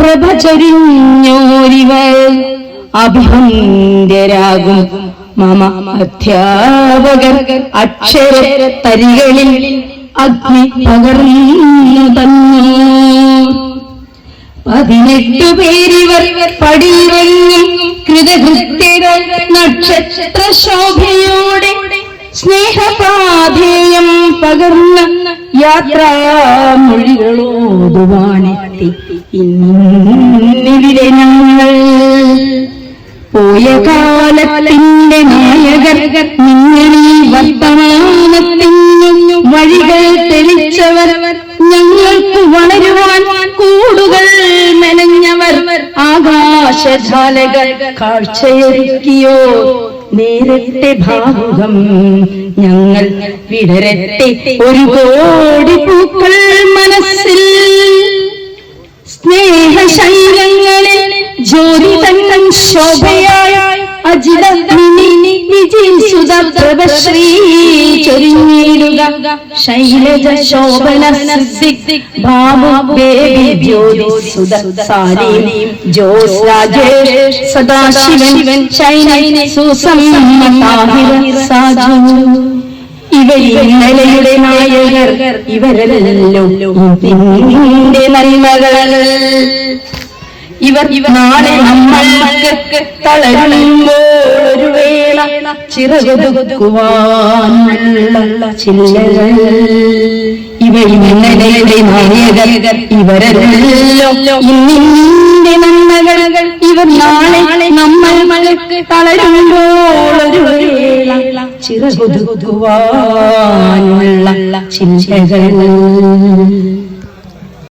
പ്രഭ ചൊരിഞ്ഞോരിവർ അഭിഹന്യരാകും മമ അധ്യാപകർ അക്ഷര തരികളിൽ അഗ്നി പകർന്നു തന്നു. 18 പേരിവർ പടിയിറങ്ങും കൃതകൃത്യരായി നക്ഷത്ര ശോഭയോടെ സ്നേഹപാധേയം പകർന്ന യാത്രാമൊഴികളോടുവാണെത്തി ഇന്നിവിടെ ഞങ്ങൾ. പോയ കാലത്തിന്റെ നായകർ നിങ്ങളീ വർത്തമാനത്തിനു വഴികൾ തെളിച്ചവർ, ഞങ്ങൾക്ക് വളരുവാൻ കൂടുകൾ മെനഞ്ഞവർ, ആകാശജാലകൾ കാഴ്ചയൊരുക്കിയോ നേരത്തെ ഭാവുകം ഞങ്ങൾ വിടരട്ടെ ഒരു കോടി പൂക്കൾ മനസ്സിൽ. സ്നേഹശൈലങ്ങളിൽ ജ്യോതി തന്നൻ ശോഭയായ അജിത സുതപ്രഭശ്രീ ചൊരിഞ്ഞിടുക ശൈലജ ശോഭന സിദ്ധി ബാബു ബേബി ജ്യോതി സുത സാരീം ജോസ് രാജേഷ് സദാശിവൻ ചൈന സുസമ്മതാഹിര സാജു. ഇവരിന്നലയുടെ നായകർ ഇവരല്ലോ നിന്റെ നന്മകൾ. ഇവർ നാളെ നമ്മൾക്ക് തളരുമ്പോൾ ഒരു വേള ചിറകൊതുക്കുവാനുള്ള ചില്ലകൾ. ഇവരിന്നലയുടെ നായകർ ഇവരല്ലോ നിന്റെ നന്മകൾ. ഇവർ നാളെ നമ്മൾക്ക് തളരുമ്പോൾ ഒരു വേള ചിറകൊതുക്കുവാനുള്ള ചില്ലകൾ.